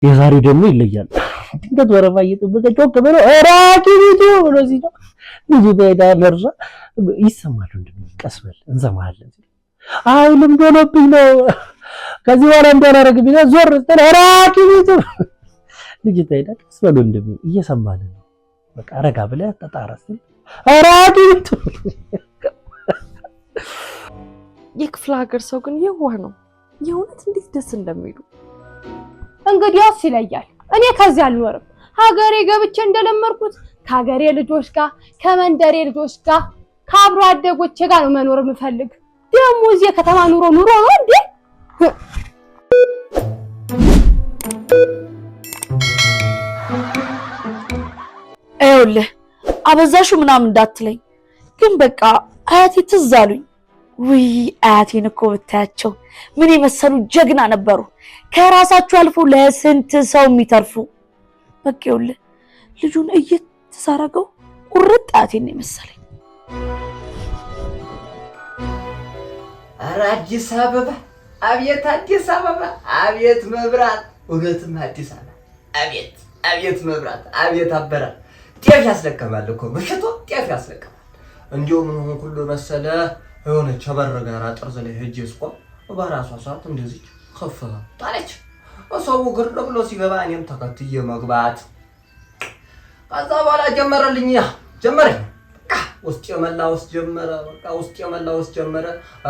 የዛሬው ደግሞ ይለያል። ድንገት ወረፋ እየጠበቀ ጮክ ብሎ ራቂ ልጁ ብሎ ሲል ልጁ ጋር ደርሳ ይሰማል። ቀስ በል እንሰማለን። አይ ልምድ ሆኖብኝ ነው ከዚህ በኋላ እንዳላረግ ቢላ ዞር ስትል ራቂ ልጁ ልጅ ታይዳ ቀስ በል ወንድሜ እየሰማን ነው በቃ ረጋ ብለህ ተጣራስ ራቂ ልጁ። የክፍለ ሀገር ሰው ግን የዋህ ነው የእውነት እንዴት ደስ እንደሚሉ። እንግዲያውስ ይለያል። እኔ ከዚህ አልኖርም። ሀገሬ ገብቼ እንደለመርኩት ከሀገሬ ልጆች ጋር ከመንደሬ ልጆች ጋር ከአብሮ አደጎቼ ጋር ነው መኖር የምፈልግ። ደግሞ እዚህ ከተማ ኑሮ ነው እንዴ? አይውልህ አበዛሹ ምናምን እንዳትለኝ ግን በቃ አያቴ ትዝ አሉኝ። ውይ አያቴን እኮ ብታያቸው ምን የመሰሉ ጀግና ነበሩ። ከራሳቸው አልፎ ለስንት ሰው የሚተርፉ። በቃ ይኸውልህ ልጁን እየተሳረገው ቁርጥ አያቴን ነው የመሰለኝ። ኧረ አዲስ አበባ አቤት አዲስ አበባ አቤት መብራት፣ እውነትም አዲስ አበባ አቤት አቤት መብራት አቤት አበራር። ጤፍ ያስለቀማል እኮ ምሽቱ ጤፍ ያስለቀማል። እንዲያው ምን ሆነ ሁሉ መሰለ የሆነ ቸበር ጋር ጠርዝ ላይ ሄጄ ስቆም በራሷ ሰዓት እንደዚህ ከፈታ ታለች። ሰው ግር ብሎ ሲገባ እኔም ተከትዬ መግባት። ከዛ በኋላ ጀመረልኝ ውስጥ የመላ ውስጥ ጀመረ።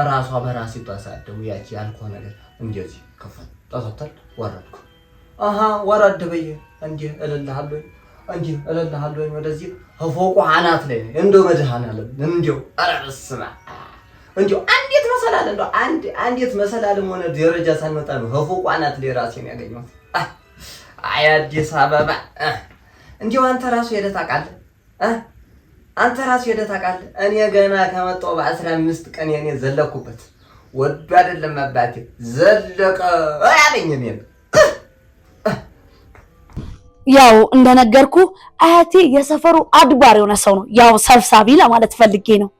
ራሷ በራሴ ተሳደው ያቺ ያልኳ ነገር እንደዚህ ከፈት ተሰተል ወረድኩ። ወረድ በየ እንዴ እልልሃለሁ ወደዚህ ፎቁ አናት ላይ እንደው መድኃኔዓለም እንደው ኧረ በስመ አብ እንደው አንዲት መሰላልም ሆነ ደረጃ ሳንወጣ ነው ፎቁ አናት ላይ ራሴን ያገኘሁት። አይ አዲስ አበባ እንደው አንተ ራሱ ሄደህ ታውቃለህ? እኔ ገና ከመጣሁ በ15 ቀን የኔ ዘለኩበት ወዱ አይደለም አባቴ ዘለቀ ያለኝ እኔን። ያው እንደነገርኩ አያቴ የሰፈሩ አድባር የሆነ ሰው ነው። ያው ሰብሳቢ ለማለት ፈልጌ ነው።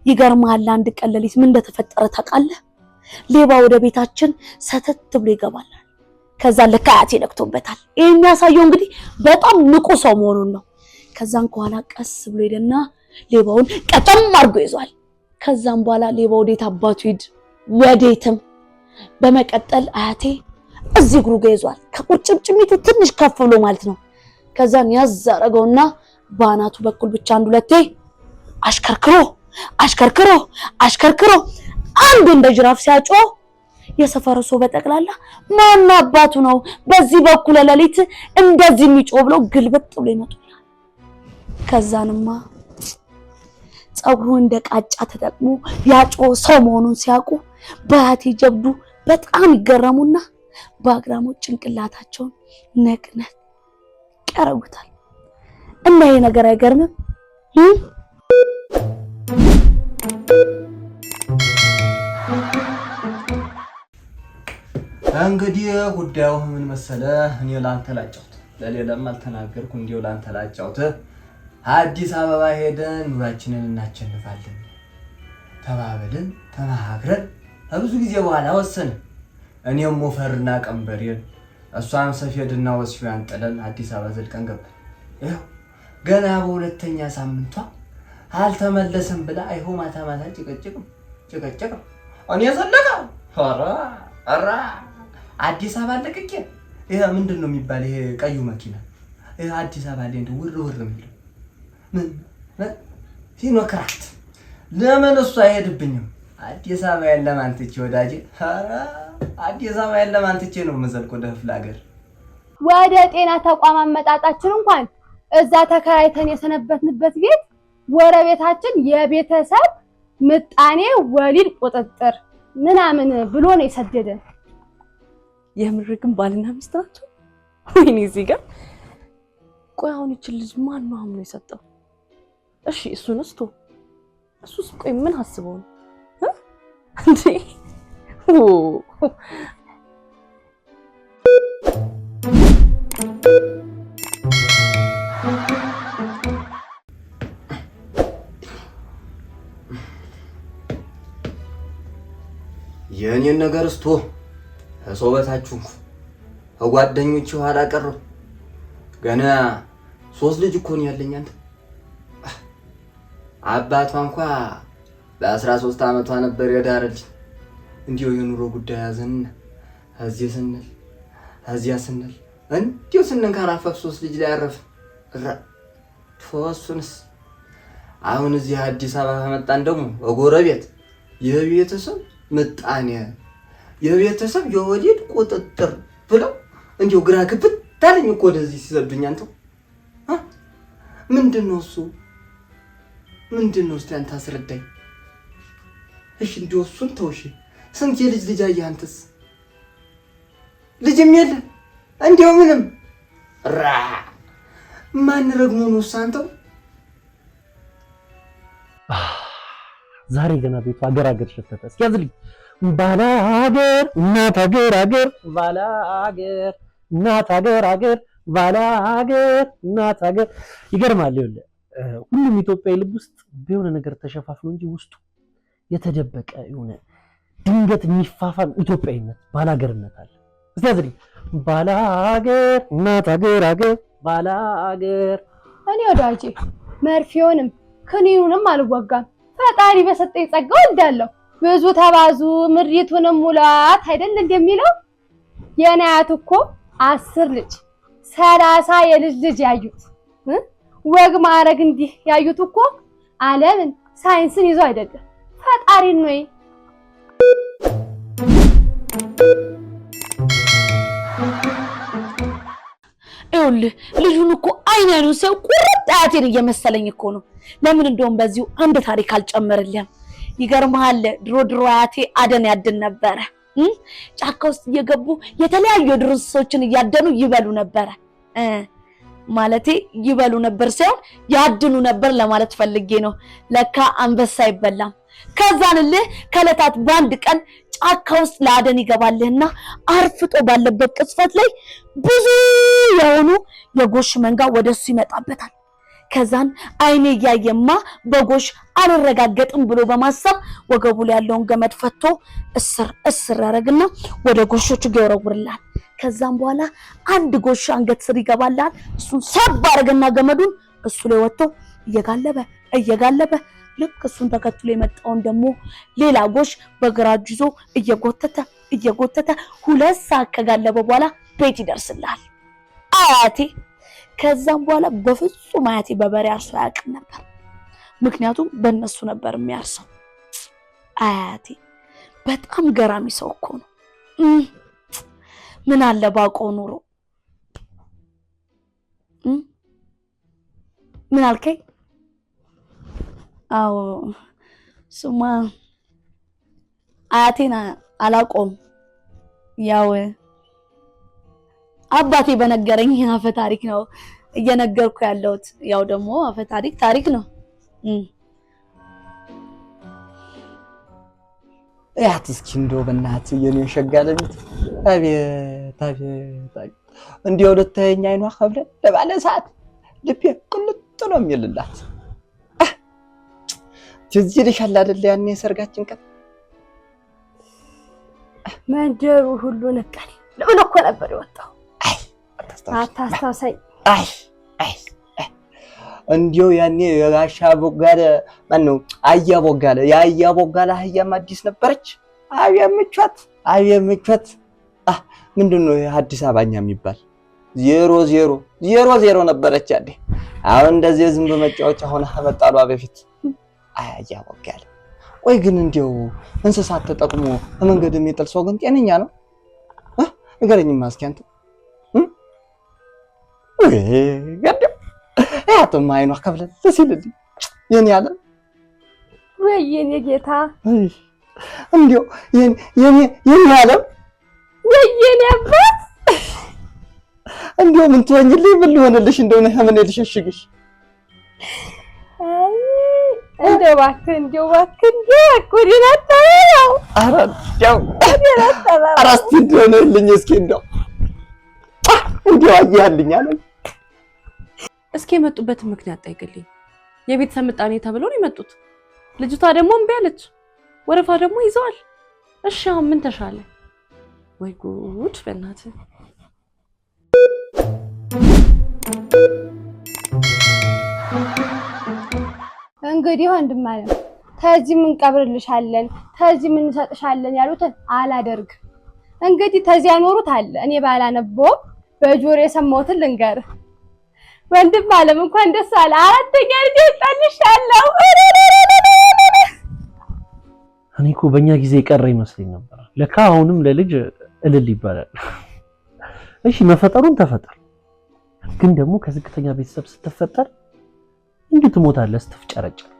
ይገርማል። አንድ ቀን ሌሊት ምን እንደተፈጠረ ታውቃለህ? ሌባ ወደ ቤታችን ሰተት ብሎ ይገባል። ከዛ ለካ አያቴ ነክቶበታል። ይሄ የሚያሳየው እንግዲህ በጣም ንቁ ሰው መሆኑን ነው። ከዛን ከኋላ ቀስ ብሎ ሄደና ሌባውን ቀጠም አድርጎ ይዟል። ከዛም በኋላ ሌባው ወዴት አባቱ ሂድ ወዴትም። በመቀጠል አያቴ እዚህ እግሩ ጋር ይዟል። ከቁርጭምጭሚቱ ትንሽ ከፍ ብሎ ማለት ነው። ከዛን ያዝ አደረገውና በአናቱ በኩል ብቻ አንድ ሁለቴ አሽከርክሮ አንዱ እንደ ጅራፍ ሲያጮህ የሰፈሩ ሰው በጠቅላላ ማን አባቱ ነው በዚህ በኩል ሌሊት እንደዚህ የሚጮህ ብሎ ግልብጥ ብሎ ይመጡኛል። ከዛንማ ጸጉሩ እንደ ቃጫ ተጠቅሞ ያጮህ ሰው መሆኑን ሲያውቁ በአያቴ ጀብዱ በጣም ይገረሙና በአግራሞት ጭንቅላታቸውን ነቅነቅ ያረጉታል። እና ይሄ ነገር አይገርምም? እንግዲህ ጉዳዩ ምን መሰለህ፣ እኔ ላንተ ላጫውት ለሌላም አልተናገርኩ እንዲው ላንተ ላጫውት። አዲስ አበባ ሄደን ኑራችንን እናቸንፋለን ተባብለን ተማክረን ብዙ ጊዜ በኋላ ወሰንን። እኔም ሞፈርና ቀንበሬን እሷን ሰፌድና ወስፊያን ጥለን አዲስ አበባ ዘልቀን ገባን። ይኸው ገና በሁለተኛ ሳምንቷ አልተመለሰም ብላ አይሆ ማታ ጭቅጭቅ እኔ ዘለቀ ኧረ አዲስ አበባ ለቅቄ ይሄ ምንድን ነው የሚባል ይሄ ቀዩ መኪና ይሄ አዲስ አበባ ላይ እንደው ውር የሚለው ምን ሲኖክራት ለምን እሱ አይሄድብኝም? አዲስ አበባ ያለማንትቼ ወዳጄ ኧረ አዲስ አበባ ያለማንትቼ ነው መዘልቆ ደፍላ ሀገር ወደ ጤና ተቋም አመጣጣችን እንኳን እዛ ተከራይተን የሰነበትንበት ቤት ወረቤታችን የቤተሰብ ምጣኔ ወሊድ ቁጥጥር ምናምን ብሎ ነው የሰደደን። የምር ግን ባልና ሚስት ናቸው? ወይኔ እዚህ ጋር ቆይ አሁን እቺ ልጅ ማን ነው አምኖ የሰጠው? እሺ እሱስ ቆይ ምን አስበው ነው እንዴ? የኔን ነገር እስቶ ሰው በታችሁ ከጓደኞቹ ኋላ ቀረሁ። ገና 3 ልጅ እኮ ነው ያለኝ። አንተ አባቷ እንኳ በ13 ዓመቷ ነበር የዳረልኝ። እንዲሁ የኑሮ ጉዳይ ያዘንና እዚህ ስንል እዚያ ስንል እንዲሁ ስንንከራፈፍ 3 ልጅ ላይ አረፍን። ተወሱንስ አሁን እዚህ አዲስ አበባ መጣን። ደግሞ በጎረቤት የቤተሰብ ምጣኔ የቤተሰብ የወሊድ ቁጥጥር ብለው እንዲሁ ግራ ግብት ታለኝ እኮ ወደዚህ ሲሰዱኝ። አንተው ምንድነው እሱ? ምንድነው? እስቲ አንተ አስረዳኝ። እሺ እንዲሁ እሱን ተውሽ። ስንት የልጅ ልጅ አየህ አንተስ? ልጅም የለ እንዲሁ ምንም ማን ረግሞ ነው አንተው? ዛሬ ገና ቤቱ አገር ሸተተ። እስኪ ያዝልኝ። ባላገር እናት አገር ባላገር እናት አገር ባላገር እናት አገር። ይገርማል። ይኸውልህ ሁሉም ኢትዮጵያዊ ልብ ውስጥ በሆነ ነገር ተሸፋፍኖ እንጂ ውስጡ የተደበቀ የሆነ ድንገት የሚፋፋም ኢትዮጵያዊነት ባላገርነት አለ። እስኪ ያዝልኝ። ባላገር እናት አገር ባላገር። እኔ ወዳጄ መርፌውንም ክኒኑንም አልወጋም። ፈጣሪ በሰጠኝ ጸጋው እንዳለው ብዙ ተባዙ ምድሪቱንም ሙላት አይደል እንደሚለው። የኔ አያት እኮ 10 ልጅ 30 የልጅ ልጅ ያዩት ወግ ማዕረግ እንዲህ ያዩት እኮ ዓለምን ሳይንስን ይዞ አይደለም ፈጣሪን ነው። ይኸውልህ ልጁን እኮ አይኑን ሰው ቁርጥ አያቴን እየመሰለኝ እኮ ነው። ለምን እንደውም በዚሁ አንድ ታሪክ አልጨመርልህም? ይገርምሃል፣ ድሮ አያቴ አደን ያድን ነበረ። ጫካ ውስጥ እየገቡ የተለያዩ የዱር እንስሶችን እያደኑ ይበሉ ነበረ። ማለቴ ይበሉ ነበር ሳይሆን ያድኑ ነበር ለማለት ፈልጌ ነው። ለካ አንበሳ አይበላም። ከዛንልህ ከዕለታት በአንድ ቀን ጫካ ውስጥ ለአደን ይገባልህና አርፍጦ ባለበት ቅጽበት ላይ ብዙ የሆኑ የጎሽ መንጋ ወደሱ ይመጣበታል። ከዛን አይኔ እያየማ በጎሽ አልረጋገጥም ብሎ በማሰብ ወገቡ ላይ ያለውን ገመድ ፈቶ እስር ያደርግና ወደ ጎሾቹ ይወረውርላል። ከዛም በኋላ አንድ ጎሽ አንገት ስር ይገባላል። እሱን ሰብ አደረገና ገመዱን እሱ ላይ ወጥቶ እየጋለበ ልክ እሱን ተከትሎ የመጣውን ደግሞ ሌላ ጎሽ በግራ እጁ ይዞ እየጎተተ 2 ሰዓት ከጋለበ በኋላ ቤት ይደርስላል አያቴ። ከዛም በኋላ በፍጹም አያቴ በበሬ አርሶ አያውቅም ነበር። ምክንያቱም በእነሱ ነበር የሚያርሰው። አያቴ በጣም ገራሚ ሰው እኮ ነው። ምን አለ ባውቀው ኑሮ። ምን አልከኝ? አዎ ስማ አያቴን አላውቀውም። ያው አባቴ በነገረኝ አፈ ታሪክ ነው እየነገርኩ ያለሁት። ያው ደግሞ አፈ ታሪክ ነው። ያት እስኪ እንደው በእናትህ የኔ ሸጋለሚት አቤት እንዲው ለተኛ አይኗ ከብለ ለባለ ሰዓት ልቤ ቁልጥ ነው የሚልላት። ትዝ ይልሻል አይደል ያኔ ሰርጋችን ቀን መንደሩ ሁሉ ነቀል ለምን እኮ ነበር የወጣው። አታስታውሰኝ። እንዲው ያኔ የጋሻ ቦጋለ ማነው አያ ቦጋለ ያያ ቦጋለ አህያም አዲስ ነበረች። አብያ ምቿት ምንድነው የአዲስ አበባኛ የሚባል 00 ነበረች ያኔ። አሁን እንደዚህ ዝም በመጫወቻ ሆነ ከመጣሏ በፊት አያ ቦጋለ። ቆይ ግን እንዲው እንስሳት ተጠቅሞ መንገድ የሚጥል ሰው ግን ጤነኛ ነው? ንገረኝማ እስኪ አንተ። ገደም ያተማ አይኗ ከብለት ሲልልኝ የኔ ያለ ወይ የኔ ጌታ እንዲው የኔ ያለ ወይ የኔ አባት እንዲው ምን ትወኝልኝ ምን ሊሆንልሽ እንደሆነ ምን ልሽሽግሽ እንደው እባክህ ኩሪናታው አራው አራስቲ እንደሆነልኝ እስኪ እንደው አያልኝ አለ። እስኪ የመጡበትን ምክንያት ጠይቅልኝ። የቤተሰብ ምጣኔ ተብለው ነው የመጡት። ልጅቷ ደግሞ እምቢ አለች። ወረፋ ደግሞ ይዘዋል። እሺ አሁን ምን ተሻለ? ወይ ጉድ በእናትህ። እንግዲህ ወንድም አለም ተዚህ ምን ቀብርልሻለን ተዚህ ምን እንሰጥሻለን ያሉትን አላደርግ። እንግዲህ ተዚህ ያኖሩት አለ እኔ ባላነበው በጆሮ የሰማሁትን ልንገር። ወንድም አለም እንኳን ደስ አለ። አራተኛ ልጅ ጠልሻለሁ። እኔ እኮ በእኛ ጊዜ ቀረ ይመስለኝ ነበር። ለካ አሁንም ለልጅ እልል ይባላል። እሺ መፈጠሩን ተፈጠር፣ ግን ደግሞ ከዝቅተኛ ቤተሰብ ስትፈጠር እንዴት ትሞታለህ ስትፍጨረጨር?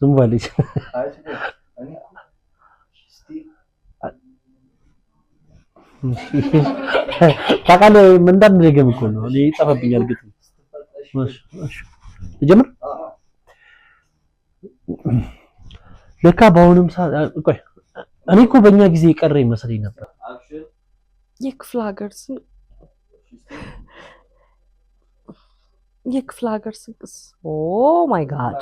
ዝም ባለች ታውቃለህ ምን እንዳንደገም እኮ ነው። እኔ ጠፋብኛል ግጥ ልጀምር። ለካ በአሁኑም ሰዓት ቆይ እኔ እኮ በእኛ ጊዜ የቀረ ይመስለኝ ነበር። የክፍለ ሀገር ስንቅስ ኦ ማይ ጋድ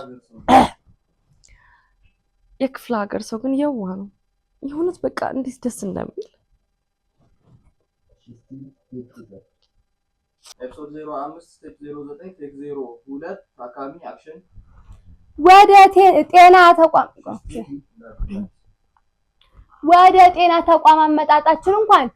የክፍለ ሀገር ሰው ግን የዋህ ነው የሆነች በቃ እንዴት ደስ እንደሚል ኤፒሶድ 05 ስቴፕ 09 ቴክ 02 ታካሚ አክሽን ወደ ጤና ተቋም አመጣጣችን እንኳን